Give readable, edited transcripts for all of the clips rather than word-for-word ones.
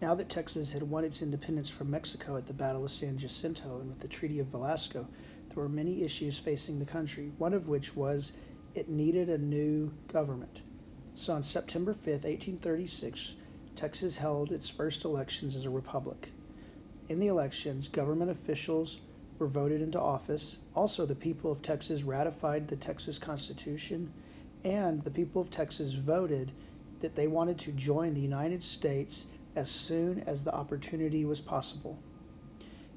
Now that Texas had won its independence from Mexico at the Battle of San Jacinto and with the Treaty of Velasco, there were many issues facing the country, one of which was it needed a new government. So on September 5th, 1836, Texas held its first elections as a republic. In the elections, government officials were voted into office. Also, the people of Texas ratified the Texas Constitution, and the people of Texas voted that they wanted to join the United States as soon as the opportunity was possible.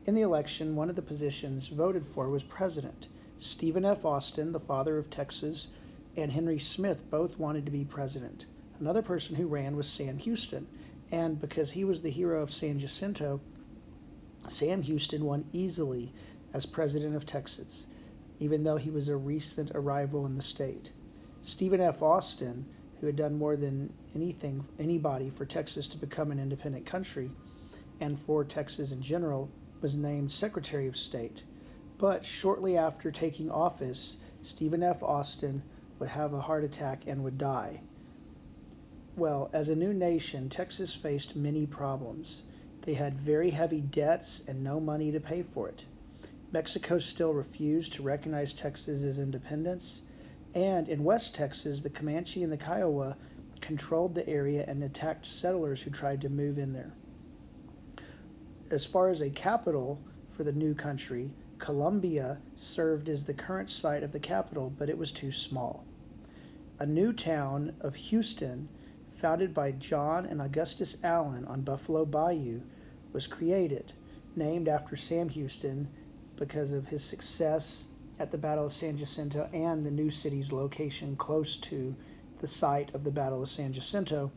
In the election, one of the positions voted for was president. Stephen F. Austin, the father of Texas, and Henry Smith both wanted to be president. Another person who ran was Sam Houston, and because he was the hero of San Jacinto, Sam Houston won easily as president of Texas, even though he was a recent arrival in the state. Stephen F. Austin, who had done more than anybody for Texas to become an independent country, and for Texas in general, was named Secretary of State. But shortly after taking office, Stephen F. Austin would have a heart attack and would die. Well, as a new nation, Texas faced many problems. They had very heavy debts and no money to pay for it. Mexico still refused to recognize Texas as independence, and in West Texas, the Comanche and the Kiowa controlled the area and attacked settlers who tried to move in there. As far as a capital for the new country, Columbia served as the current site of the capital, but it was too small. A new town of Houston, founded by John and Augustus Allen on Buffalo Bayou, was created, named after Sam Houston because of his success at the Battle of San Jacinto and the new city's location close to the site of the Battle of San Jacinto.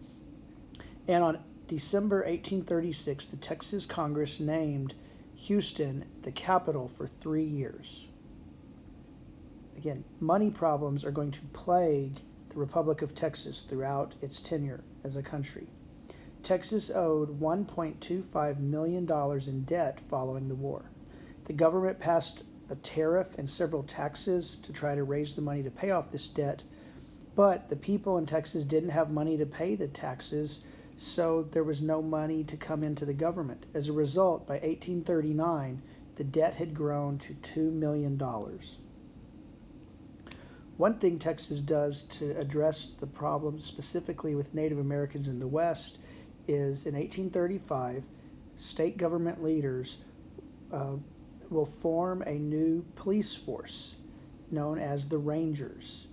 And on December 1836, the Texas Congress named Houston the capital for 3 years. Again, money problems are going to plague the Republic of Texas throughout its tenure as a country. Texas owed $1.25 million in debt following the war. The government passed a tariff and several taxes to try to raise the money to pay off this debt, but the people in Texas didn't have money to pay the taxes, so there was no money to come into the government. As a result, by 1839, the debt had grown to $2 million. One thing Texas does to address the problem specifically with Native Americans in the West is in 1835, state government leaders will form a new police force known as the Rangers.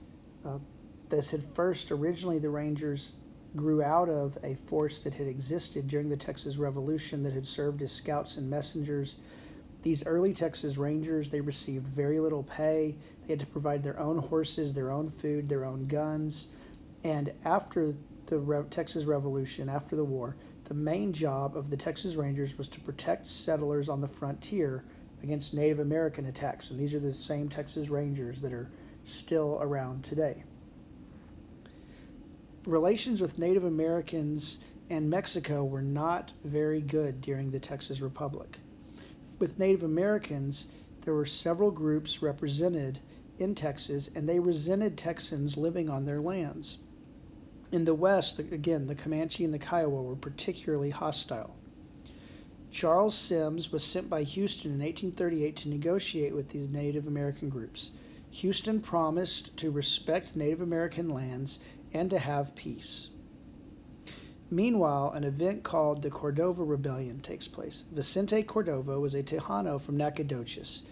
Originally the Rangers grew out of a force that had existed during the Texas Revolution that had served as scouts and messengers. These early Texas Rangers, they received very little pay. They had to provide their own horses, their own food, their own guns. And after the Texas Revolution, after the war, the main job of the Texas Rangers was to protect settlers on the frontier against Native American attacks. And these are the same Texas Rangers that are still around today. Relations with Native Americans and Mexico were not very good during the Texas Republic. With Native Americans, there were several groups represented in Texas, and they resented Texans living on their lands. In the West, again, the Comanche and the Kiowa were particularly hostile. Charles Sims was sent by Houston in 1838 to negotiate with these Native American groups. Houston promised to respect Native American lands and to have peace. Meanwhile, an event called the Cordova Rebellion takes place. Vicente Cordova was a Tejano from Nacogdoches,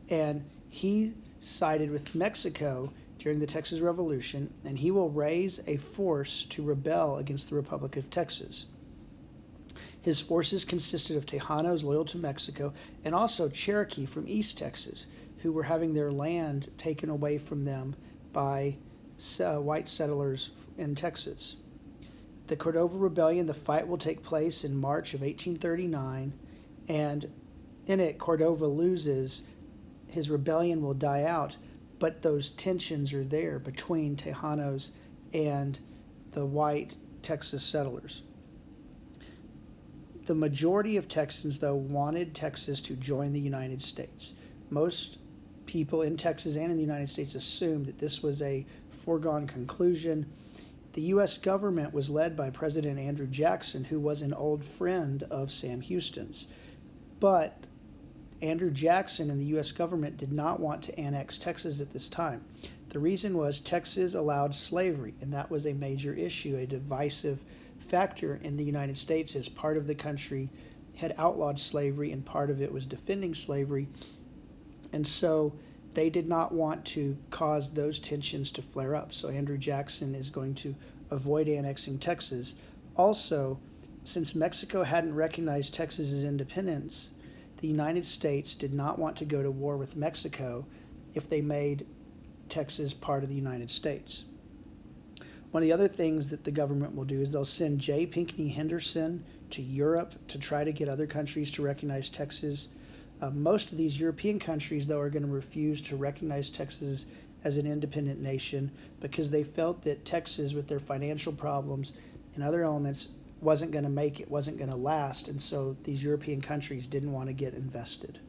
and he sided with Mexico during the Texas Revolution, and he will raise a force to rebel against the Republic of Texas. His forces consisted of Tejanos loyal to Mexico and also Cherokee from East Texas, who were having their land taken away from them by white settlers in Texas. The Cordova Rebellion, the fight will take place in March of 1839, and in it, Cordova loses. His rebellion will die out, but those tensions are there between Tejanos and the white Texas settlers. The majority of Texans, though, wanted Texas to join the United States. Most people in Texas and in the United States assumed that this was a foregone conclusion. The U.S. government was led by President Andrew Jackson, who was an old friend of Sam Houston's. But Andrew Jackson and the U.S. government did not want to annex Texas at this time. The reason was Texas allowed slavery, and that was a major issue, a divisive factor in the United States, as part of the country had outlawed slavery and part of it was defending slavery. And so they did not want to cause those tensions to flare up. So Andrew Jackson is going to avoid annexing Texas. Also, since Mexico hadn't recognized Texas's independence, the United States did not want to go to war with Mexico if they made Texas part of the United States. One of the other things that the government will do is they'll send J. Pinckney Henderson to Europe to try to get other countries to recognize Texas. Most of these European countries, though, are going to refuse to recognize Texas as an independent nation because they felt that Texas, with their financial problems and other elements, wasn't going to make it, wasn't going to last, and so these European countries didn't want to get invested.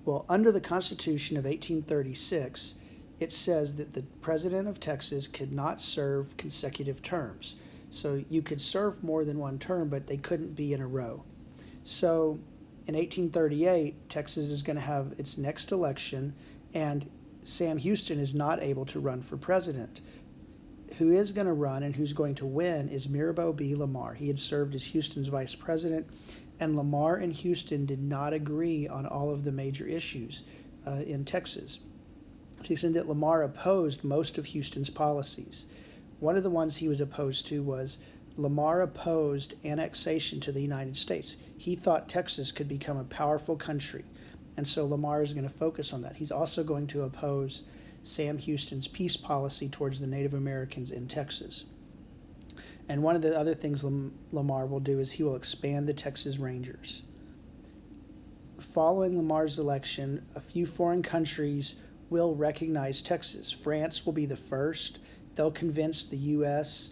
Well, under the Constitution of 1836, it says that the president of Texas could not serve consecutive terms. So you could serve more than one term, but they couldn't be in a row. So in 1838, Texas is going to have its next election, and Sam Houston is not able to run for president. Who is going to run and who's going to win is Mirabeau B. Lamar. He had served as Houston's vice president, and Lamar and Houston did not agree on all of the major issues in Texas, to the extent that Lamar opposed most of Houston's policies. One of the ones he was opposed to was Lamar opposed annexation to the United States. He thought Texas could become a powerful country, and so Lamar is going to focus on that. He's also going to oppose Sam Houston's peace policy towards the Native Americans in Texas. And one of the other things Lamar will do is he will expand the Texas Rangers. Following Lamar's election, a few foreign countries will recognize Texas. France will be the first. They'll convince the U.S.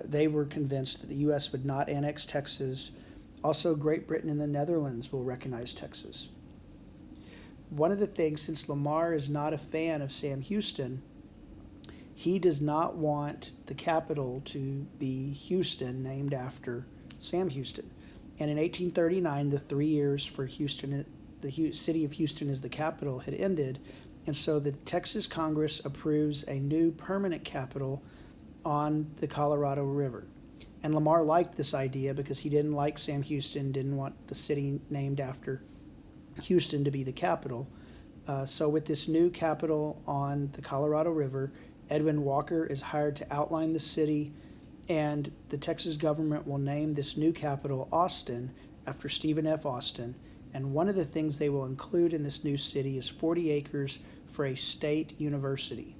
They were convinced that the U.S. would not annex Texas. Also, Great Britain and the Netherlands will recognize Texas. One of the things, since Lamar is not a fan of Sam Houston, he does not want the capital to be Houston, named after Sam Houston. And in 1839, the 3 years for Houston, the city of Houston as the capital, had ended. And so the Texas Congress approves a new permanent capital on the Colorado River. And Lamar liked this idea because he didn't like Sam Houston, didn't want the city named after Houston to be the capital. So with this new capital on the Colorado River, Edwin Walker is hired to outline the city, and the Texas government will name this new capital Austin after Stephen F. Austin. And one of the things they will include in this new city is 40 acres for a state university.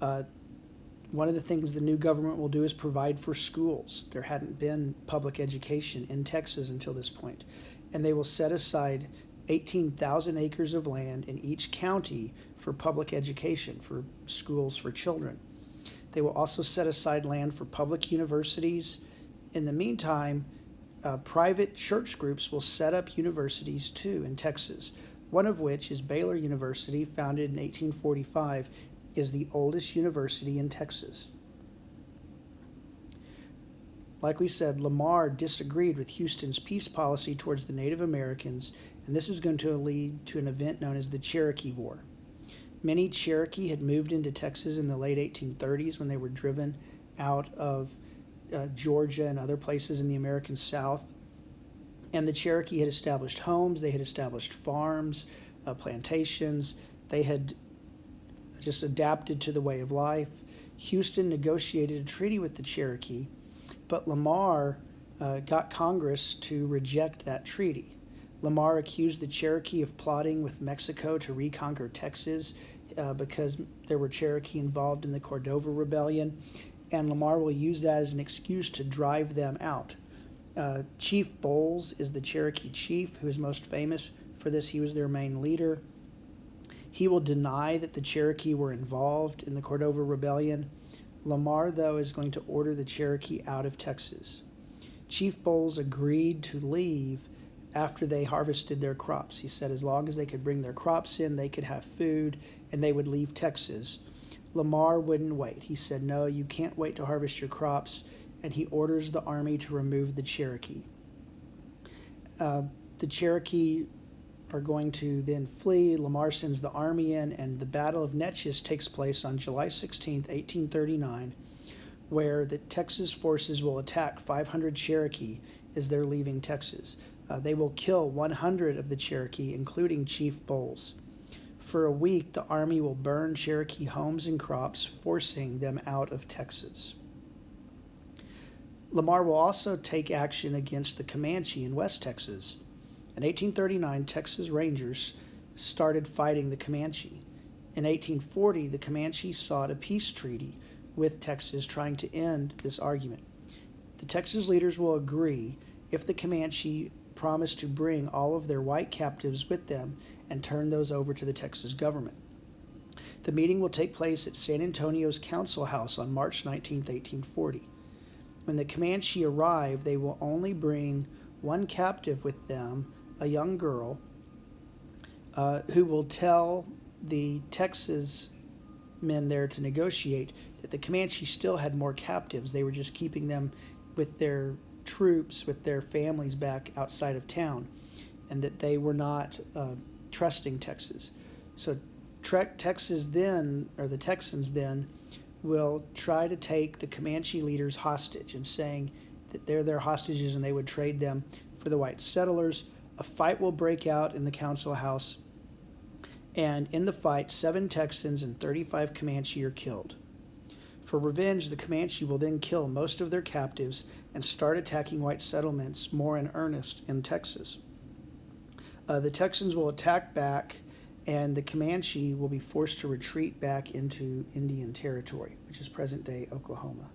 One of the things the new government will do is provide for schools. There hadn't been public education in Texas until this point. And they will set aside 18,000 acres of land in each county for public education, for schools for children. They will also set aside land for public universities. In the meantime, private church groups will set up universities too in Texas, one of which is Baylor University, founded in 1845, is the oldest university in Texas. Like we said, Lamar disagreed with Houston's peace policy towards the Native Americans, and this is going to lead to an event known as the Cherokee War. Many Cherokee had moved into Texas in the late 1830s when they were driven out of Georgia and other places in the American South. And the Cherokee had established homes, they had established farms, plantations, they had just adapted to the way of life. Houston negotiated a treaty with the Cherokee, but Lamar got Congress to reject that treaty. Lamar accused the Cherokee of plotting with Mexico to reconquer Texas because there were Cherokee involved in the Cordova Rebellion, and Lamar will use that as an excuse to drive them out. Chief Bowles is the Cherokee chief who is most famous for this. He was their main leader. He will deny that the Cherokee were involved in the Cordova Rebellion. Lamar, though, is going to order the Cherokee out of Texas. Chief Bowles agreed to leave after they harvested their crops. He said as long as they could bring their crops in, they could have food, and they would leave Texas. Lamar wouldn't wait. He said, "No, you can't wait to harvest your crops," and he orders the army to remove the Cherokee. The Cherokee are going to then flee. Lamar sends the army in, and the Battle of Neches takes place on July 16th, 1839, where the Texas forces will attack 500 Cherokee as they're leaving Texas. They will kill 100 of the Cherokee, including Chief Bowles. For a week, the army will burn Cherokee homes and crops, forcing them out of Texas. Lamar will also take action against the Comanche in West Texas. In 1839, Texas Rangers started fighting the Comanche. In 1840, the Comanche sought a peace treaty with Texas, trying to end this argument. The Texas leaders will agree if the Comanche promise to bring all of their white captives with them and turn those over to the Texas government. The meeting will take place at San Antonio's Council House on March 19, 1840. When the Comanche arrive, they will only bring one captive with them, a young girl, who will tell the Texas men there to negotiate that the Comanche still had more captives. They were just keeping them with their troops, with their families back outside of town, and that they were not trusting Texas. So Texas then, or the Texans then, will try to take the Comanche leaders hostage and saying that they're their hostages and they would trade them for the white settlers. A fight will break out in the council house, and in the fight, 7 Texans and 35 Comanche are killed. For revenge, the Comanche will then kill most of their captives and start attacking white settlements more in earnest in Texas. The Texans will attack back, and the Comanche will be forced to retreat back into Indian Territory, which is present-day Oklahoma.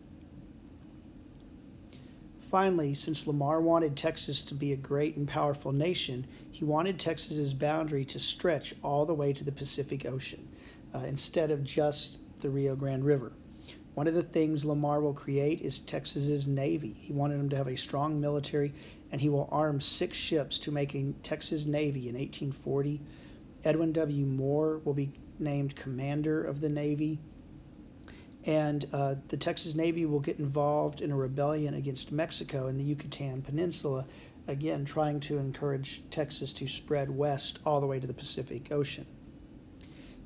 Finally, since Lamar wanted Texas to be a great and powerful nation, he wanted Texas's boundary to stretch all the way to the Pacific Ocean, instead of just the Rio Grande River. One of the things Lamar will create is Texas's Navy. He wanted them to have a strong military, and he will arm 6 ships to make a Texas Navy in 1840. Edwin W. Moore will be named commander of the Navy, and the Texas Navy will get involved in a rebellion against Mexico in the Yucatan Peninsula, again trying to encourage Texas to spread west all the way to the Pacific Ocean.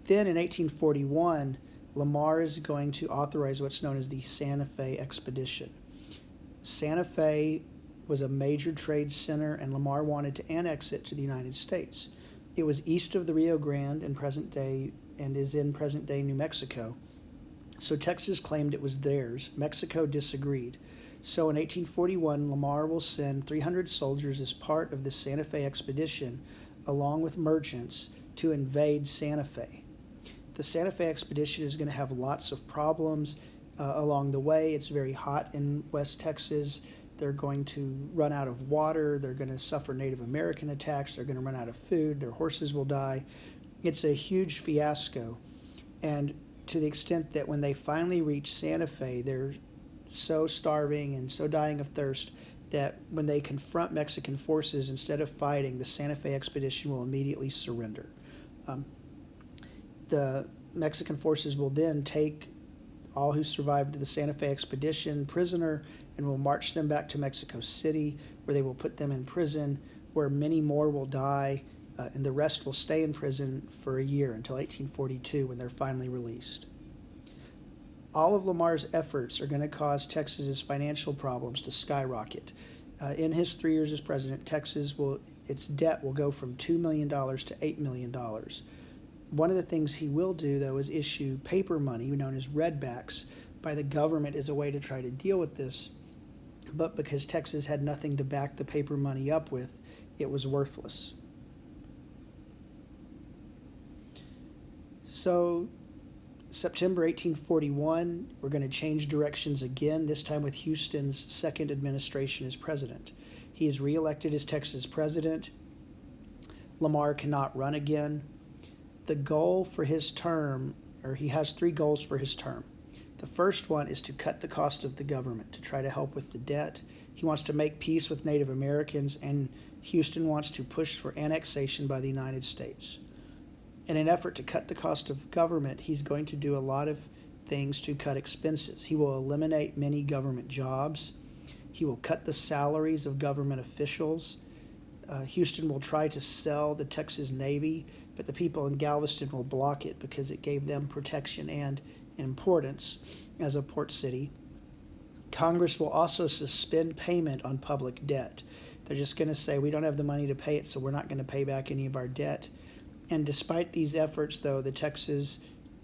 Then in 1841, Lamar is going to authorize what's known as the Santa Fe Expedition. Santa Fe was a major trade center, and Lamar wanted to annex it to the United States. It was east of the Rio Grande in present-day and is in present-day New Mexico. So Texas claimed it was theirs. Mexico disagreed. So in 1841, Lamar will send 300 soldiers as part of the Santa Fe expedition, along with merchants, to invade Santa Fe. The Santa Fe expedition is going to have lots of problems along the way. It's very hot in West Texas. They're going to run out of water. They're going to suffer Native American attacks. They're going to run out of food. Their horses will die. It's a huge fiasco. And to the extent that when they finally reach Santa Fe, they're so starving and so dying of thirst that when they confront Mexican forces, instead of fighting, the Santa Fe expedition will immediately surrender. The Mexican forces will then take all who survived the Santa Fe expedition prisoner and will march them back to Mexico City, where they will put them in prison, where many more will die, and the rest will stay in prison for a year until 1842 when they're finally released. All of Lamar's efforts are going to cause Texas's financial problems to skyrocket. In his 3 years as president, its debt will go from $2 million to $8 million. One of the things he will do, though, is issue paper money, known as redbacks, by the government as a way to try to deal with this. But because Texas had nothing to back the paper money up with, it was worthless. So, September 1841, we're going to change directions again, this time with Houston's second administration as president. He is reelected as Texas president. Lamar cannot run again. The goal for his term, or he has 3 goals for his term. The first one is to cut the cost of the government, to try to help with the debt. He wants to make peace with Native Americans, and Houston wants to push for annexation by the United States. In an effort to cut the cost of government, he's going to do a lot of things to cut expenses. He will eliminate many government jobs. He will cut the salaries of government officials. Houston will try to sell the Texas Navy, but the people in Galveston will block it because it gave them protection and importance as a port city. Congress will also suspend payment on public debt. They're just going to say, we don't have the money to pay it, so we're not going to pay back any of our debt. And despite these efforts, though, the Texas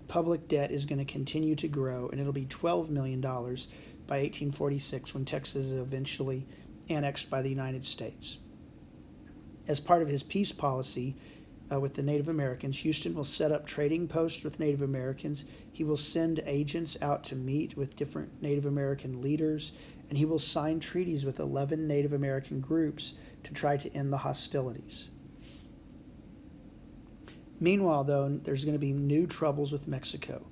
public debt is going to continue to grow, and it'll be $12 million by 1846 when Texas is eventually annexed by the United States. As part of his peace policy with the Native Americans, Houston will set up trading posts with Native Americans. He will send agents out to meet with different Native American leaders, and he will sign treaties with 11 Native American groups to try to end the hostilities. Meanwhile, though, there's going to be new troubles with Mexico.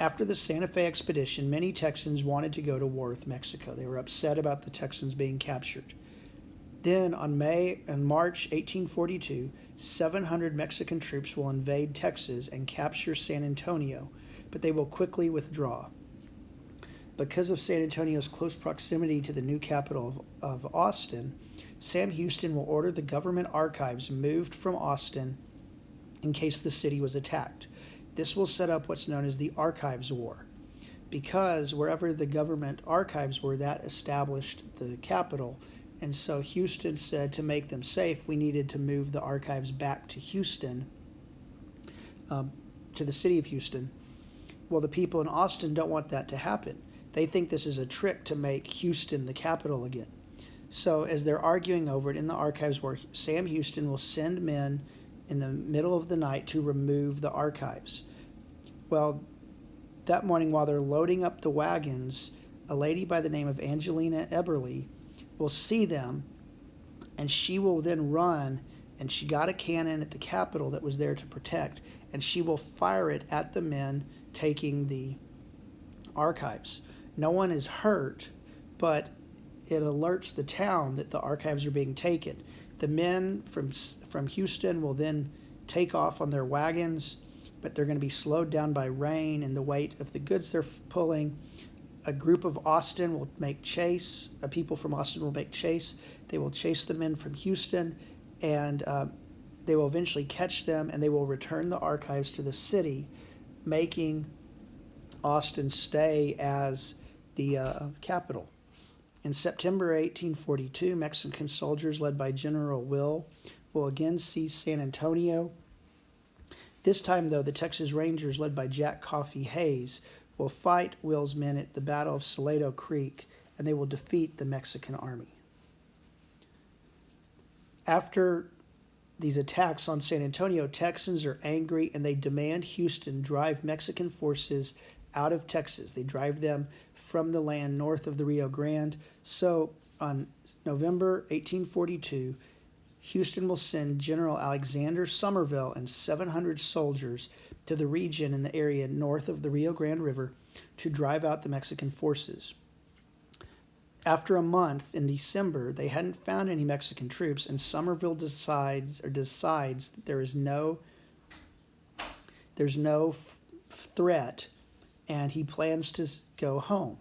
After the Santa Fe expedition, many Texans wanted to go to war with Mexico. They were upset about the Texans being captured. Then, on March 1842, 700 Mexican troops will invade Texas and capture San Antonio, but they will quickly withdraw. Because of San Antonio's close proximity to the new capital of Austin, Sam Houston will order the government archives moved from Austin in case the city was attacked. This will set up what's known as the Archives War, because wherever the government archives were, that established the capital. And so Houston said to make them safe, we needed to move the archives back to Houston, to the city of Houston. Well, the people in Austin don't want that to happen. They think this is a trick to make Houston the capital again. So as they're arguing over it in the archives war, Sam Houston will send men in the middle of the night to remove the archives. Well, that morning while they're loading up the wagons, a lady by the name of Angelina Eberly will see them, and she will then run, and she got a cannon at the Capitol that was there to protect, and she will fire it at the men taking the archives. No one is hurt, but it alerts the town that the archives are being taken. The men from Houston will then take off on their wagons, but they're going to be slowed down by rain and the weight of the goods they're pulling. A group of Austin will make chase. People from Austin will make chase. They will chase the men from Houston, and they will eventually catch them, and they will return the archives to the city, making Austin stay as the capital. In September 1842, Mexican soldiers led by General Will again seize San Antonio. This time, though, the Texas Rangers, led by Jack Coffee Hayes, will fight Will's men at the Battle of Salado Creek, and they will defeat the Mexican army. After these attacks on San Antonio, Texans are angry, and they demand Houston drive Mexican forces out of Texas. They drive them from the land north of the Rio Grande. So on November 1842, Houston will send General Alexander Somerville and 700 soldiers to the region in the area north of the Rio Grande River to drive out the Mexican forces. After a month, in December, they hadn't found any Mexican troops, and Somerville decides that there's no threat, and he plans to go home.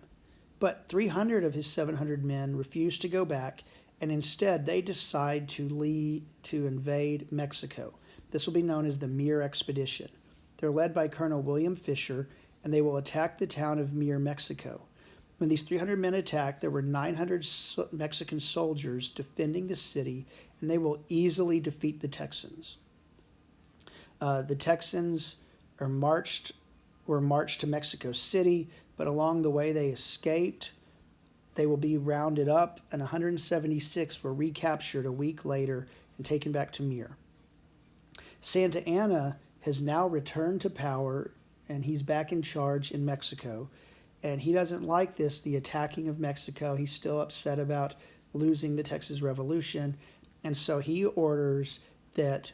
But 300 of his 700 men refuse to go back, and instead they decide to invade Mexico. This will be known as the Mier expedition. They're led by Colonel William Fisher, and they will attack the town of Mier, Mexico. When these 300 men attack, there were 900 Mexican soldiers defending the city, and they will easily defeat the Texans. The Texans were marched to Mexico City, but along the way they escaped. They will be rounded up, and 176 were recaptured a week later and taken back to Mier. Santa Anna has now returned to power, and he's back in charge in Mexico. And he doesn't like this, the attacking of Mexico. He's still upset about losing the Texas Revolution. And so he orders that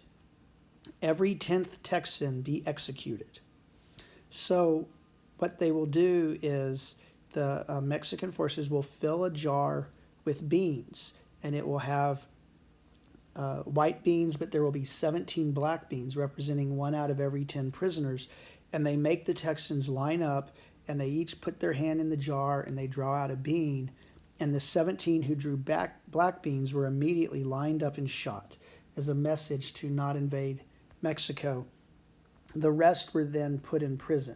every 10th Texan be executed. So what they will do is the Mexican forces will fill a jar with beans, and it will have white beans, but there will be 17 black beans representing 1 out of every 10 prisoners. And they make the Texans line up, and they each put their hand in the jar and they draw out a bean. And the 17 who drew back black beans were immediately lined up and shot as a message to not invade Mexico. The rest were then put in prison.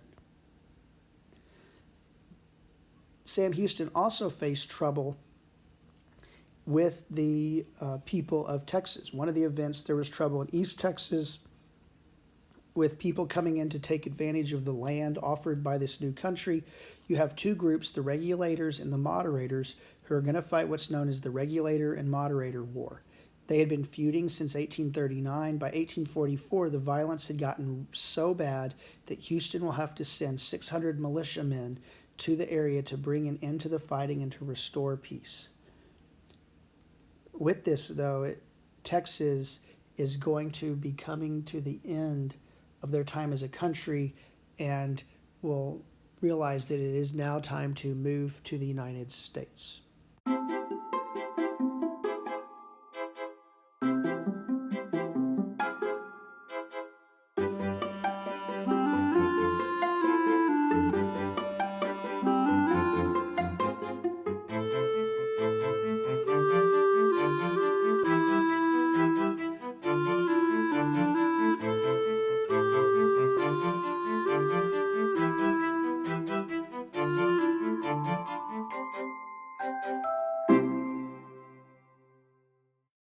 Sam Houston also faced trouble with the people of Texas. One of the events, there was trouble in East Texas with people coming in to take advantage of the land offered by this new country. You have two groups, the regulators and the moderators, who are going to fight what's known as the Regulator and Moderator War. They had been feuding since 1839. By 1844, the violence had gotten so bad that Houston will have to send 600 militiamen to the area to bring an end to the fighting and to restore peace. With this, though, Texas is going to be coming to the end of their time as a country and will realize that it is now time to move to the United States.